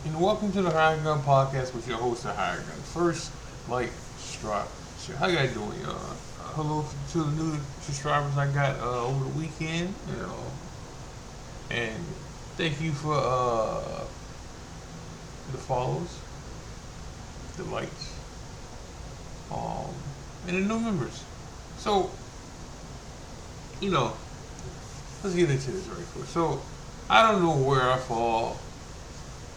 And welcome to the Hired Gun Podcast with your host, the Hired Gun. First, like, subscribe. So how you guys doing? Hello to the new subscribers I got over the weekend. And thank you for the follows, the likes, um, and the new members. So, you know, let's get into this right quick. So, I don't know where I fall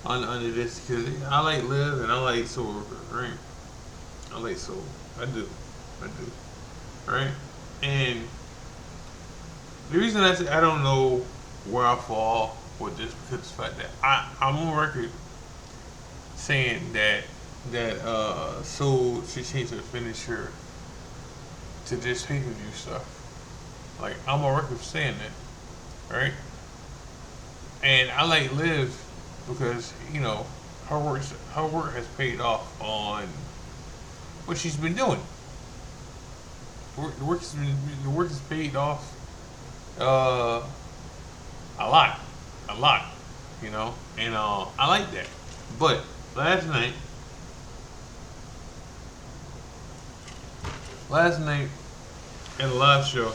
under this because I like live and I like soul worker, right? I like soul. I do, right? And the reason I say I don't know where I fall with this because of the fact that I'm on record saying that Soul should change her finisher to this pay per view stuff. Like I'm on record for saying that, right? And I like Liv because her work has paid off on what she's been doing. The work has paid off uh, a lot, a lot, and I like that. But last night, last night at a live show,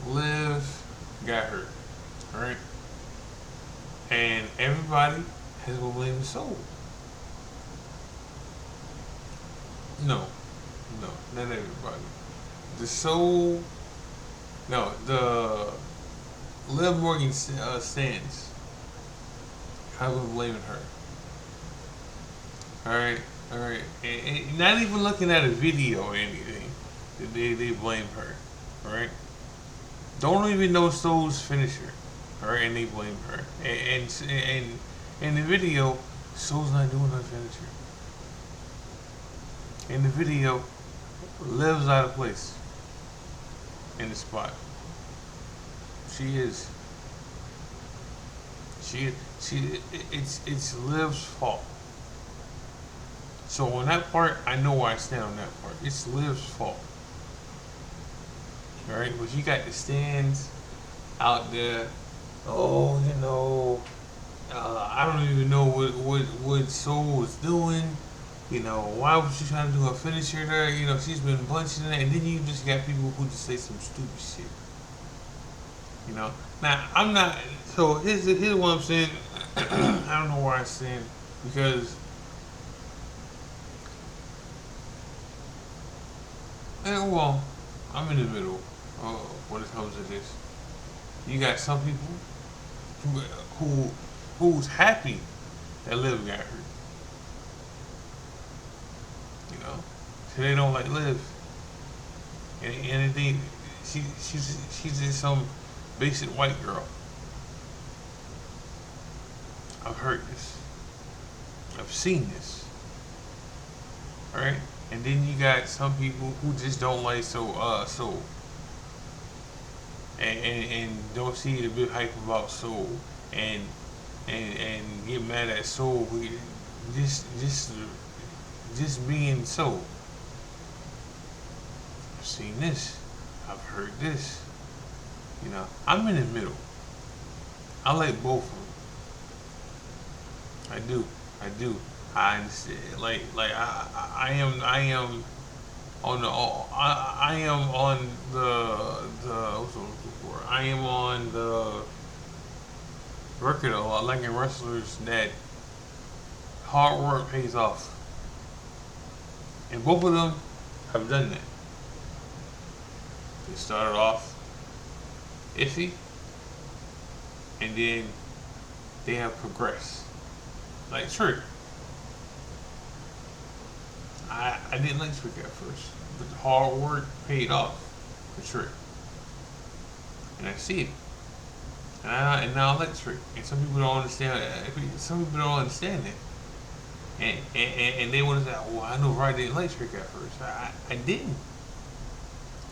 Liv got hurt, right? And everybody has been blaming Soul. No, no, not everybody. The Soul, no, the Liv Morgan stands. I've been blaming her. All right, all right, and not even looking at a video or anything. They blame her, all right. Don't even know Soul's finisher, all right, and they blame her. And in the video, Soul's not doing her finisher. In the video, Liv's out of place in the spot. She is. It's Liv's fault. So on that part, I know where I stand on that part. It's Liv's fault. Alright, but you got the stands out there. Oh, I don't even know what Soul was doing. Why was she trying to do her finisher there? She's been bunching it, and then you just got people who just say some stupid shit. Now I'm not. So here's what I'm saying. I don't know where I stand because, well, I'm in the middle when it comes to this. You got some people who who's happy that Liv got hurt. So they don't like Liv, and they she's just some basic white girl. I've heard this. I've seen this. All right, and then you got some people who just don't like Soul, and don't see the big hype about Soul, and and get mad at Soul. Just being Soul. I've seen this. I've heard this. I'm in the middle. I like both of them. I do. I do. I understand. Like I am on the I am on the what's it looking for? I am on the record a lot, like in wrestlers that hard work pays off, and both of them have done that. They started off iffy, and then they have progressed. Like Trick. I didn't like Trick at first, but the hard work paid off for Trick, and I see it. And now I like Trick, and some people don't understand. Some people don't understand it, and they want to say, "Well, I know Ryan didn't like Trick at first. I didn't.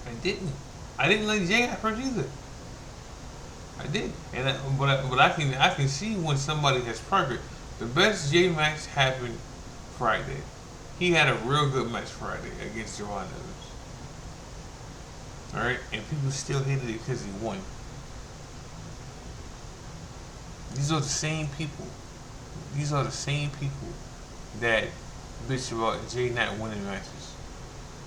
I didn't. I didn't like Jay at first either. I did, but I can see when somebody has progress. The best J match happened Friday. He had a real good match Friday against Javon Evans. All right, and people still hated it because he won. These are the same people These are the same people that bitch about Jay not winning matches.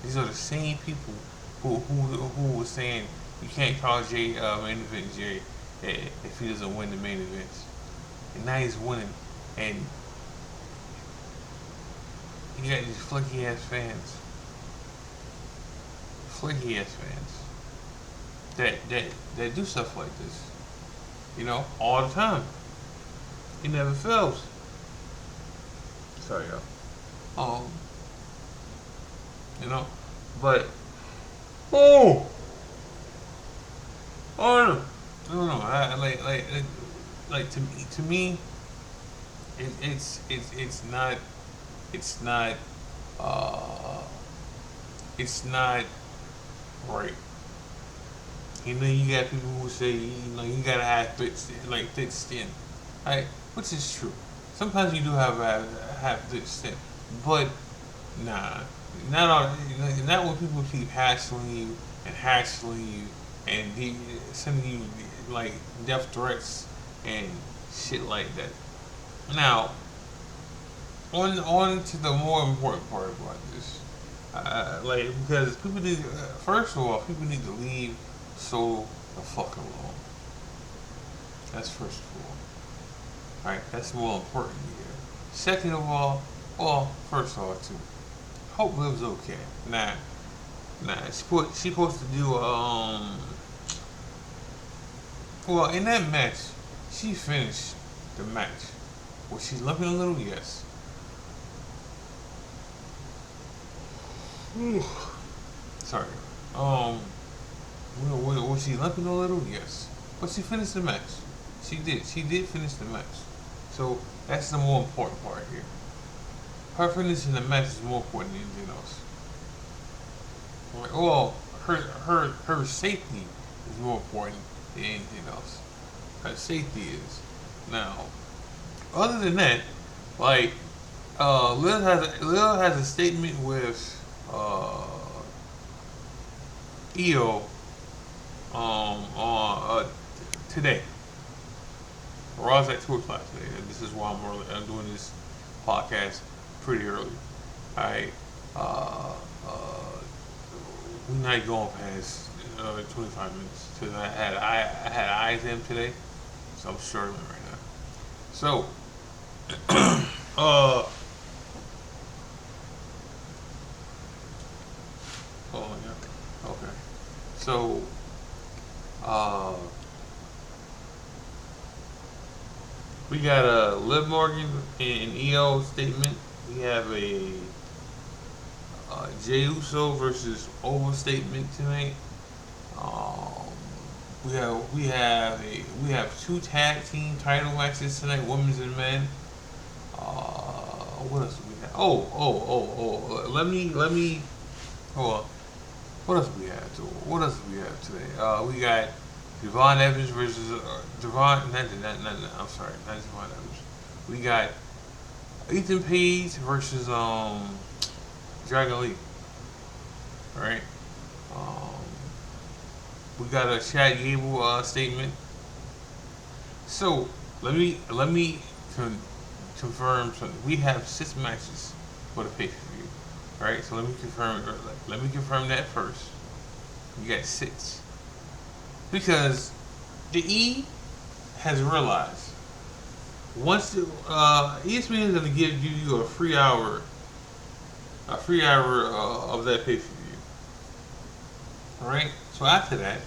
These are the same people who was saying you can't call Jay main event Jay if he doesn't win the main events. And now he's winning, and you got these flaky ass fans that do stuff like this. You know, all the time. It never fails. Sorry, y'all. You know, but oh, oh no, no. Like to me, it's not, it's not, uh, it's not right. You know, you got people who say, you know, you gotta have thick skin, right? Which is true. Sometimes you do have thick skin, but nah, not all. Not when people keep hassling you and hassling you and sending you like death threats and shit like that. Now, on to the more important part about this. Like because people need first of all people need to leave so the fuck alone. That's first of all. Right? That's more important here. Second of all, well, first of all too. Hope lives okay. Nah, she supposed to do well in that match, she finished the match. Was she limping a little? Yes. Sorry. Um, was she limping a little? Yes. But she finished the match. She did. She did finish the match. So that's the more important part here. Her finishing the match is more important than anything else. Well, her safety is more important than anything else. Her safety is. Now, other than that, like Lil has a statement with EO on today. Raw's at 2 o'clock today. And this is why I'm doing this podcast pretty early. Alright. We're not going past 25 minutes because I had eye exam today, so I'm struggling right now. So, uh, oh yeah, okay. So, uh, we got a Liv Morgan and EO statement. We have a Jey Uso versus Ova statement tonight. Um, we have 2 tag team title matches tonight, women's and men. What else do we have? Let me hold on. What else do we have? What else do we have today? We got Devon Evans versus Devon. I'm sorry, not Devon Evans. We got Ethan Page versus Dragon Lee. All right. Um, we got a Chad Gable statement. So let me confirm something. We have 6 matches for the pay per view. All right. So let me confirm that first. You got 6 because the E has realized once the ESPN is going to give you a free hour of that pay per view. All right. So after that,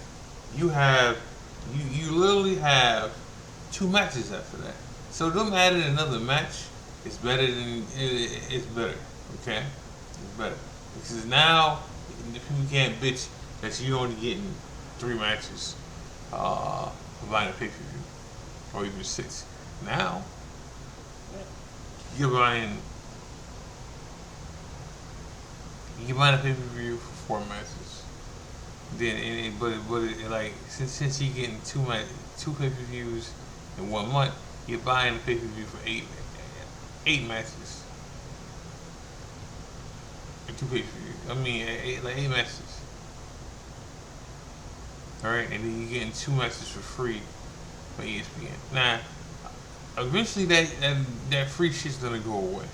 you literally have 2 matches after that. So them adding another match is better than it's better. Okay, it's better because now the people can't bitch that you're only getting 3 matches for buying a pay per view or even 6. Now you're buying a pay per view for 4 matches. Then like since you're getting 2 pay per views in 1 month, you're buying a pay per view for 8 matches. And 2 pay per views. I mean 8 matches. All right, and then you're getting 2 matches for free on ESPN. Now, eventually that free shit's gonna go away.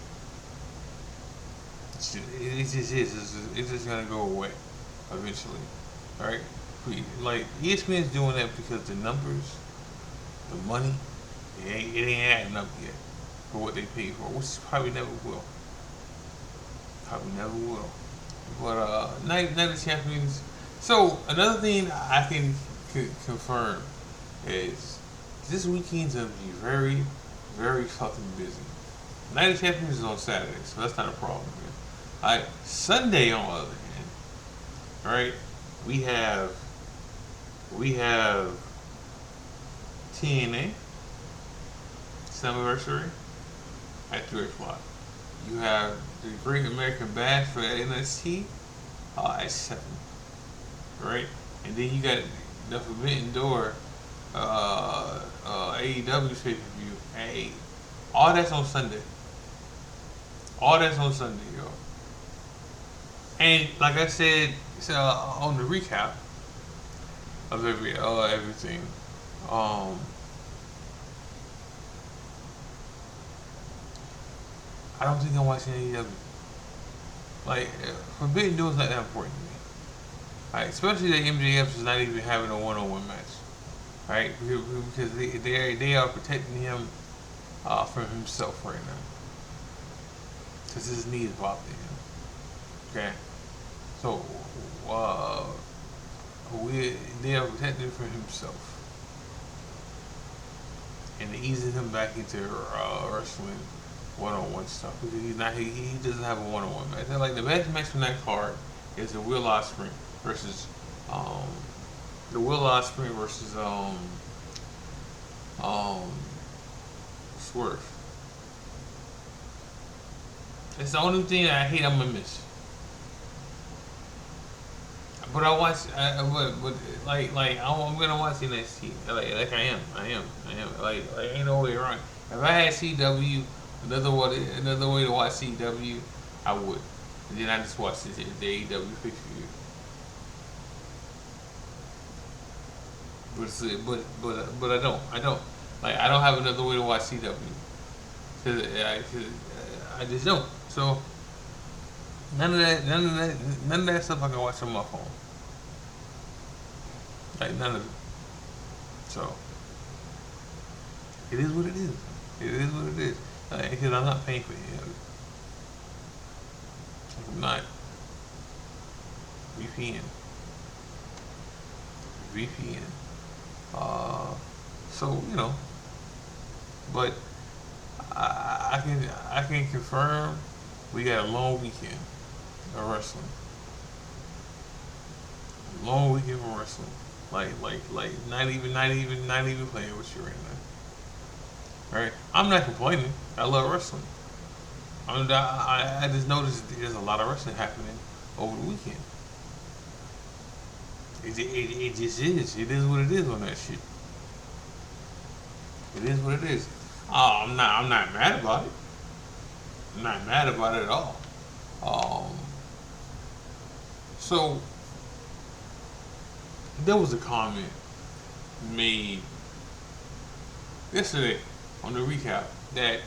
It just is. It's just gonna go away eventually, right? Like ESPN's doing that because the numbers, the money, it ain't adding up yet for what they paid for, which probably never will. Probably never will. But Night of Champions. So another thing I can confirm is this weekend's gonna be very, very fucking busy. Night of Champions is on Saturday, so that's not a problem. Alright, Sunday on the other hand, right? We have we have TNA, its anniversary at 3 o'clock. You have the Great American Bash for NXT at 7, right? And then you got the Forbidden Door AEW pay per view at 8. All that's on Sunday. All that's on Sunday, yo. And like I said, on the recap of everything, um, I don't think I'm watching AEW. Like, Forbidden Door is not that important to me. Right? Especially that MJF is not even having a one-on-one match. Right? Because they are protecting him from himself right now. Because his knee is bothering him. Okay? So, they are protecting him from himself. And easing him back into wrestling one-on-one stuff. Because he doesn't have a one-on-one match. And like the best match from that card is the Will Ospreay versus um um Swerve. It's the only thing I hate I'm gonna miss. But I watch, but I'm gonna watch NXT. Like I am. Like ain't no way around. If I had CW, another way to watch CW, I would. And then I just watch the AEW picture. But I don't. Like I don't have another way to watch CW. Cause I just don't. So none of that stuff I can watch on my phone. Like none of it. So it is what it is. It is what it is. Because I'm not paying for it. I'm not. VPN. VPN. So but I can confirm we got a long weekend of wrestling. Long weekend of wrestling. Like not even playing with you right now. Right? I'm not complaining. I love wrestling. I just noticed there's a lot of wrestling happening over the weekend. It just is. It is what it is on that shit. It is what it is. I'm not mad about it. I'm not mad about it at all. Um, so there was a comment made yesterday on the recap that,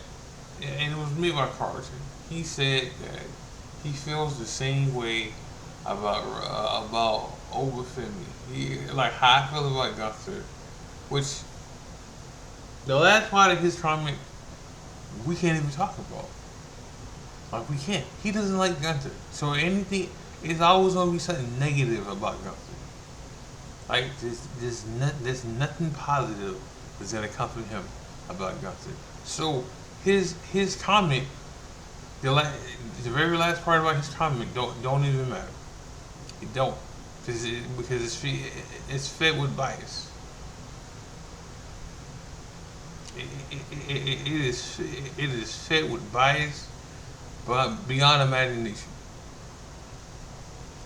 and it was made by Carlton. He said that he feels the same way about Obafemi. Like how I feel about Gunther, which the last part of his comment we can't even talk about. Like we can't. He doesn't like Gunther, so anything is always gonna be something negative about Gunther. Like there's nothing positive that's gonna come from him about Gunther. So his comment, the very last part about his comment don't even matter. It don't, because it's fed with bias. It is fed with bias, but beyond imagination.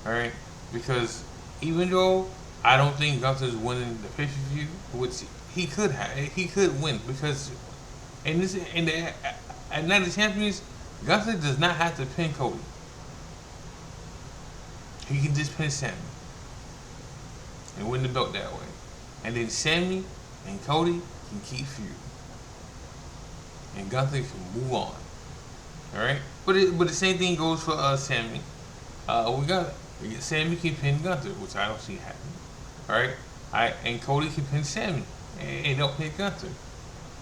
All right, because even though I don't think Gunther's winning the pay per view, which he could win because in the at Night of Champions, Gunther does not have to pin Cody. He can just pin Sammy and win the belt that way, and then Sammy and Cody can keep feud. and Gunther can move on. All right, but the same thing goes for Sammy. We get Sammy can pin Gunther, which I don't see happening. All right, and Cody can pin Sammy, and don't pin Gunther.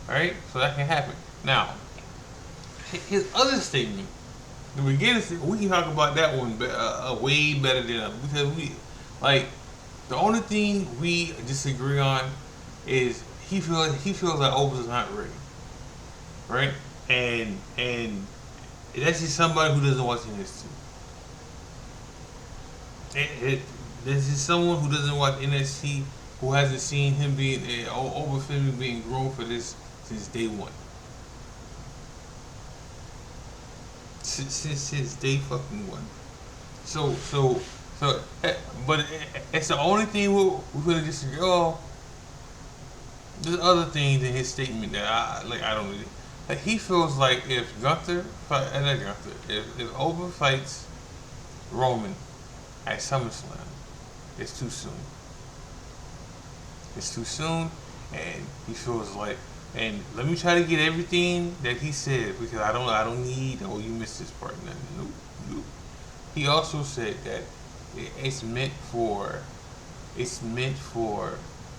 All right, so that can happen. Now, his other statement, the beginning, we can talk about that one way better than because like the only thing we disagree on is he feels like Otis is not ready, right? And that's just somebody who doesn't watch NXT. This is someone who doesn't watch NXT who hasn't seen him being over Finn being grown for this since day one. Since day fucking one. So, but it's the only thing we're gonna disagree. Oh, there's other things in his statement that I don't really. Like he feels like if Gunther, not Gunther, if Over fights Roman at SummerSlam, it's too soon. It's too soon, and he feels like. And let me try to get everything that he said because I don't need. Oh, you missed this part. Nope, nope. He also said that it's meant for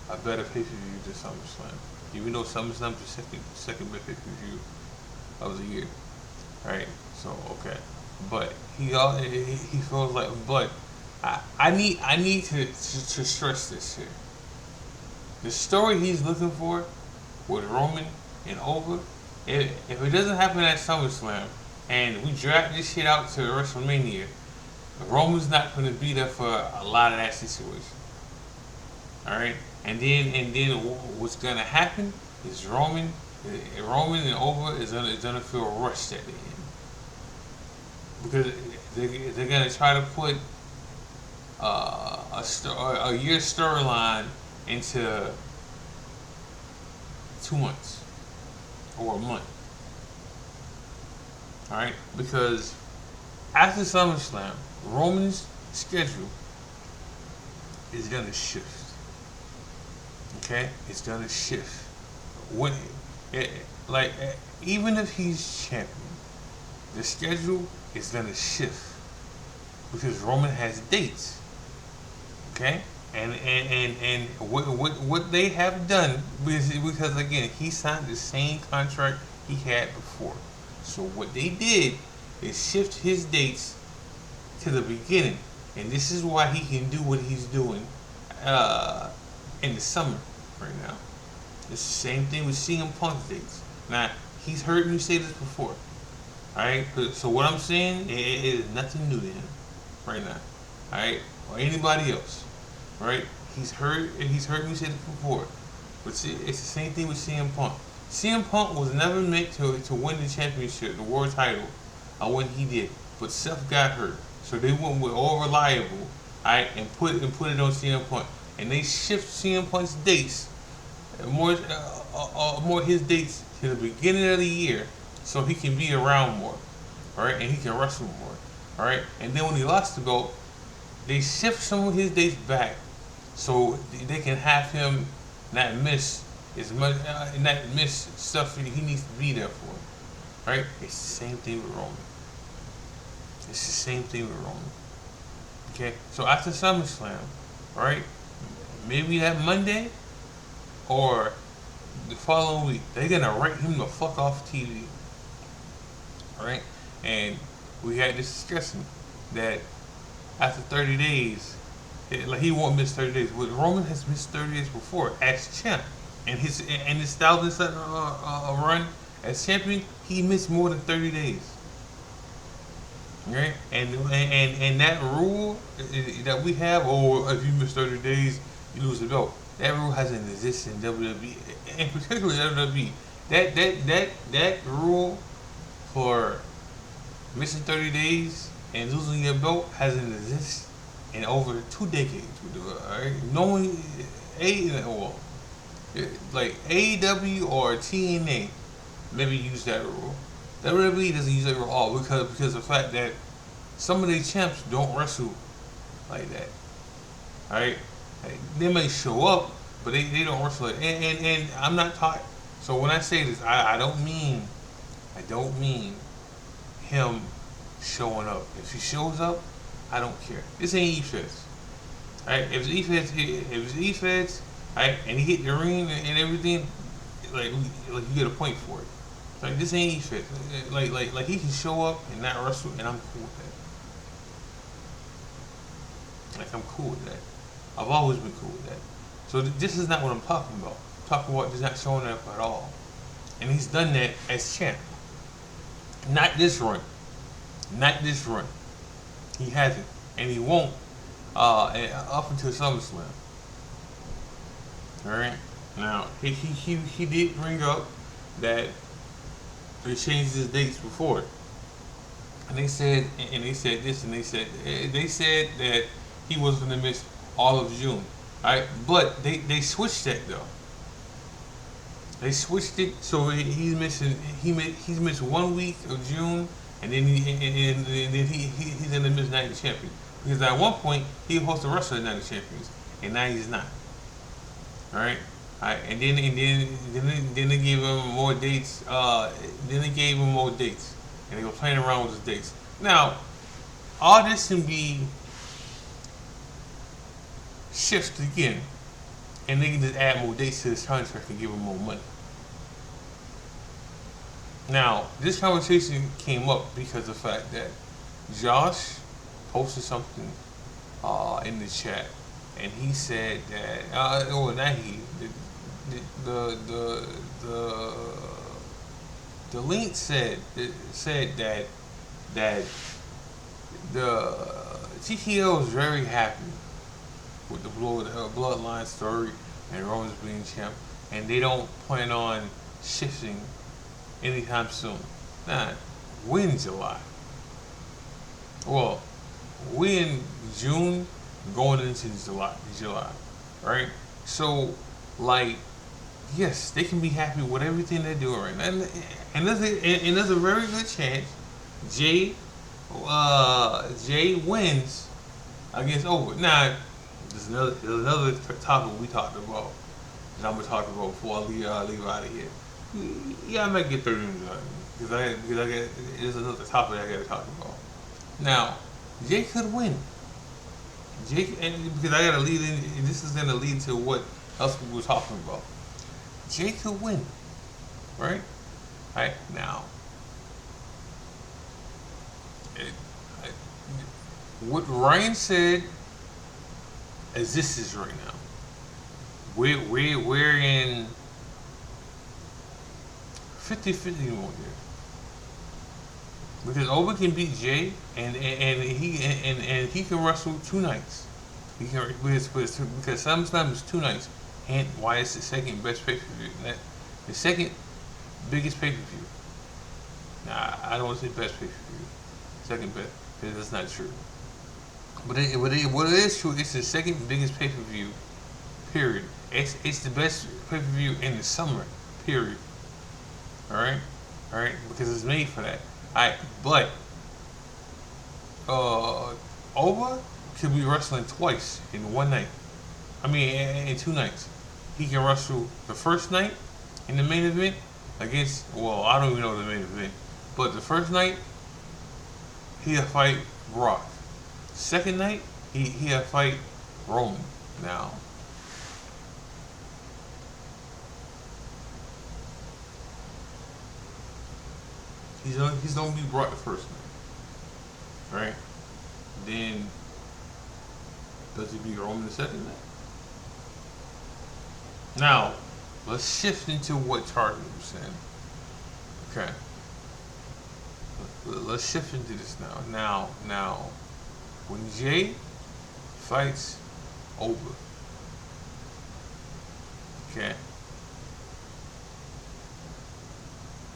a better pay per view than SummerSlam. Even though SummerSlam is the second best pay per view of the year, right? So okay, but he feels like, but I need to stress this here. The story he's looking for with Roman and over, if it doesn't happen at SummerSlam and we drag this shit out to WrestleMania, Roman's not going to be there for a lot of that situation. All right, and then what's going to happen is Roman and over is gonna feel rushed at the end because they're gonna try to put a year storyline into 2 months or a month. All right, because after SummerSlam, Roman's schedule is gonna shift. Okay, it's gonna shift. When like even if he's champion, the schedule is gonna shift because Roman has dates. Okay, and what they have done because again he signed the same contract he had before. So what they did is shift his dates to the beginning, and this is why he can do what he's doing in the summer right now. It's the same thing with CM Punk's dates. Now he's heard me say this before. Alright, so what I'm saying it is nothing new to him right now. Alright, or anybody else. Right? He's heard me say this before. But it's the same thing with CM Punk. CM Punk was never meant to win the championship, the world title, when he did. But Seth got hurt. So they went with all reliable, alright, and put it on CM Punk. And they shift CM Punk's dates, more his dates to the beginning of the year so he can be around more. Alright, and he can wrestle more. Alright? And then when he lost the belt, they shift some of his dates back so they can have him not miss as much, not miss stuff he needs to be there for. Right? It's the same thing with Roman. It's the same thing with Roman. Okay? So after SummerSlam, right? Maybe that Monday or the following week, they're gonna write him the fuck off TV. Alright? And we had this discussion that after 30 days, like he won't miss 30 days. But Roman has missed 30 days before as champ, and his 1,000 run as champion, he missed more than 30 days. Right? And that rule that we have, or if you miss 30 days, you lose the belt. That rule hasn't existed in WWE, and particularly WWE. That rule for missing 30 days and losing your belt hasn't existed in over 2 decades. Alright, no one, like AEW or TNA, maybe use that rule. WWE doesn't use that rule at all because of the fact that some of these champs don't wrestle like that. Alright, like, they may show up, but they don't wrestle like. And I'm not taught. So when I say this, I don't mean I don't mean him showing up. If he shows up, I don't care. This ain't E-Fest. Alright, if it's E-Fest, alright, and he hit the ring and everything, like you get a point for it. Like this ain't E-Fest. Like he can show up and not wrestle, and I'm cool with that. Like I'm cool with that. I've always been cool with that. So this is not what I'm talking about. I'm talking about just not showing up at all. And he's done that as champ. Not this run. Not this run. He hasn't. And he won't up until SummerSlam. Alright? Now, he did bring up that they changed his dates before. And they said this, and they said that he was going to miss all of June. Alright? But they switched that though. They switched it so he's missing. He's missed 1 week of June, and then he's in the miss Night of Champions. Because at one point he was supposed to wrestle the Night of Champions, and now he's not. All right, and then they gave him more dates. And they were playing around with his dates. Now, all this can be shifted again, and they can just add more dates to his contract and give him more money. Now, this conversation came up because of the fact that Josh posted something in the chat, and he said that, not he, the link said that the TTL is very happy with the bloodline story and Roman's being champ, and they don't plan on shifting anytime soon. Nah, we're in July. Well, we're in June going into July, right? So, like, yes, they can be happy with everything they're doing right now, and there's a very good chance Jay wins against Over. Now, there's another topic we talked about that I'm gonna talk about before I leave out of here. Yeah, I might get 30 minutes out because there's another topic I gotta talk about. Now, Jay could win. Because I gotta lead in, and this is gonna lead to what else we were talking about. Jay could win, right? Right now, what Ryan said is this is right now. We're in 50-50 mode here. Because Oba can beat Jay, and he can wrestle 2 nights. He can because SummerSlam is 2 nights, and why it's the second best pay per view. The second biggest pay per view. Nah, I don't want to say best pay per view. Second best, because that's not true. But what it is true, it's the second biggest pay per view. Period. It's the best pay per view in the summer. Period. All right, because it's made for that. Alright, but Oba could be wrestling twice in one night. I mean, in 2 nights. He can wrestle the first night in the main event against, well, I don't even know the main event, but the first night he'll fight Brock. Second night he'll fight Roman. Now, he's gonna be Brock the first night, right? Then does he beat Roman the second night? Now, let's shift into what Target was saying. Okay. Let's shift into this now. Now, when Jay fights Oba, okay,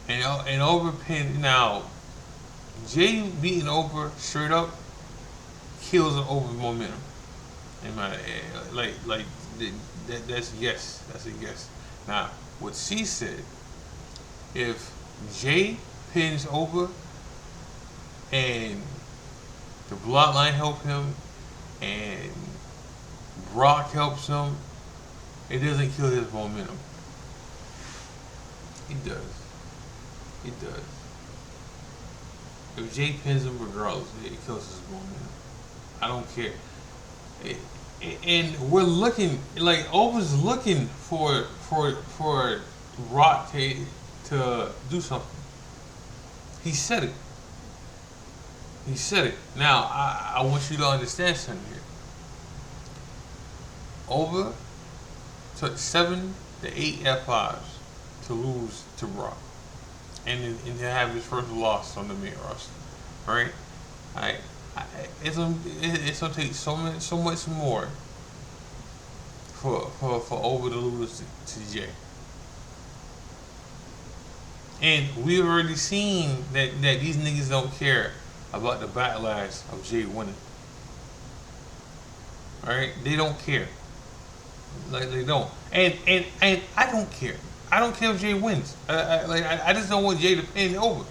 and Oba pin now, Jay beating Oba straight up kills an Oba momentum. In my that's yes, that's a yes. Now, what she said, if Jay pins Oba and the bloodline help him and Brock helps him, it doesn't kill his momentum. It does. It does. If Jay pins him, regardless, it kills his momentum. I don't care. It, and we're looking like Oprah's looking for Rock to do something. He said it. He said it. Now I want you to understand something here. Over took 7 to 8 F5s to lose to Rock, and to have his first loss on the main roster, right? I, I it's gonna take so much more for Over to lose to Jay, and we've already seen that these niggas don't care about the backlash of Jay winning, right? They don't care. Like they don't, and I don't care. I don't care if Jay wins. I just don't want Jay to pin over.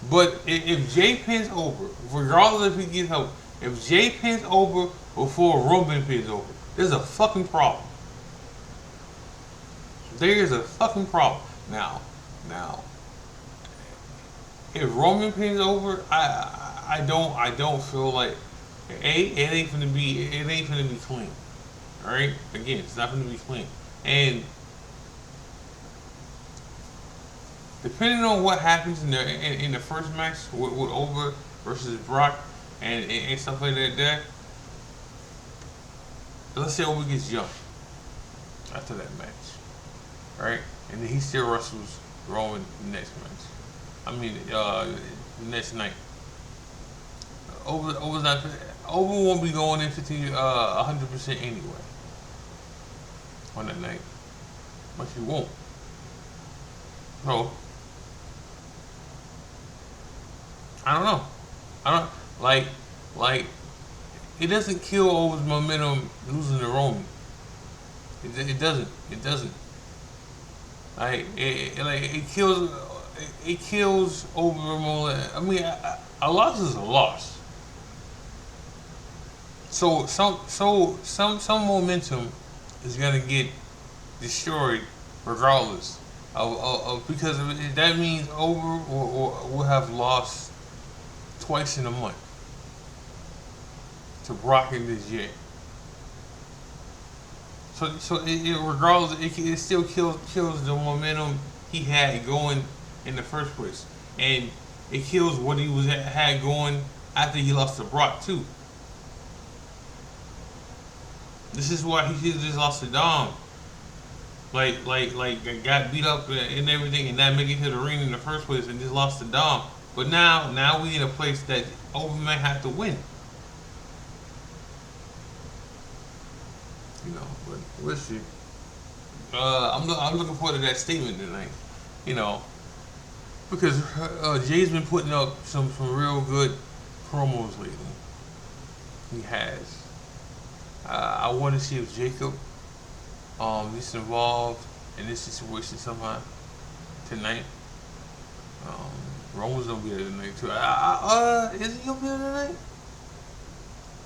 But if Jay pins over, regardless if he gets help, if Jay pins over before Roman pins over, there's a fucking problem. There is a fucking problem. Now, if Roman pins over, I don't feel like it ain't gonna be clean. All right, again, it's not gonna be clean, and depending on what happens in the first match with Over versus Brock and stuff like that, let's say Over gets jumped after that match, right? And then he still wrestles Roman the next match. I mean, the next night. Over's not. Over won't be going in 100% anyway on that night, but he won't. So I don't know. I don't like it doesn't kill Over's momentum losing to Roman. It doesn't. It doesn't. It kills Over momentum. I mean, a loss is a loss. So some momentum is gonna get destroyed regardless of because that means Over will have lost twice in a month to Brock and this Jay. Regardless, it still kills the momentum he had going in the first place, and it kills what he had going after he lost to Brock too. This is why he just lost to Dom. Got beat up and everything, and not making it to the ring in the first place, and just lost to Dom. But now we in a place that Over might have to win. You know, but we'll see. I'm looking forward to that statement tonight. You know, because Jay's been putting up some real good promos lately. He has. I want to see if Jacob gets involved in this situation somehow tonight. Roman's gonna be there tonight too. Is he gonna be there tonight?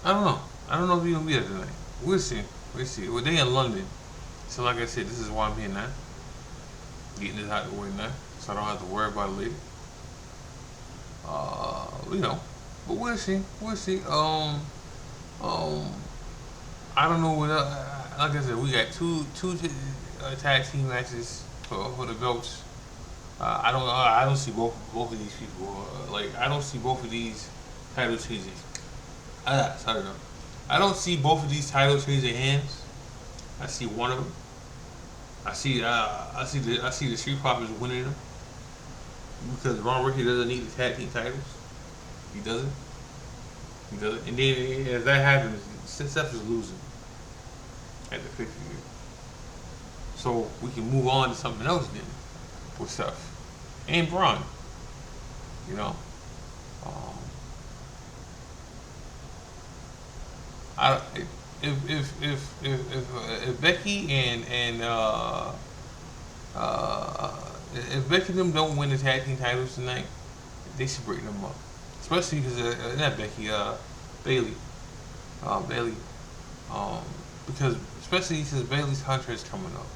I don't know. I don't know if he's gonna be there tonight. We'll see. We'll see. Well, they in London, so like I said, this is why I'm here now. Getting this out of the way now, so I don't have to worry about it later. You know, but we'll see. We'll see. I don't know what. Like I said, we got two tag team matches for the belts. I don't see both of these people. I don't see both of these title changes. Sorry, no. I don't see both of these title changing hands. I see one of them. I see the Street Profits winning them because Ron Ricky doesn't need the tag team titles. He doesn't. He doesn't. And then if that happens, Seth is losing at the 50 year. So we can move on to something else then with Seth and Braun. You know, I if Becky and if Becky and them don't win the tag team titles tonight, they should break them up. Especially because not Becky, Bailey, Bailey, because especially since Bailey's contract is coming up.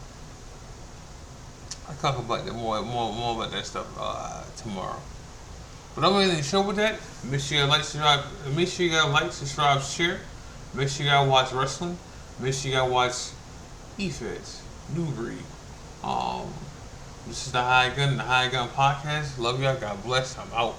I talk about that more about that stuff tomorrow. But I'm gonna end the show with that. Make sure you like, subscribe. Make sure you gotta like, subscribe, share. Make sure you gotta watch wrestling. Make sure you gotta watch E-Feds, New Breed. Um, this is the High Gun, the High Gun podcast. Love y'all. God bless. I'm out.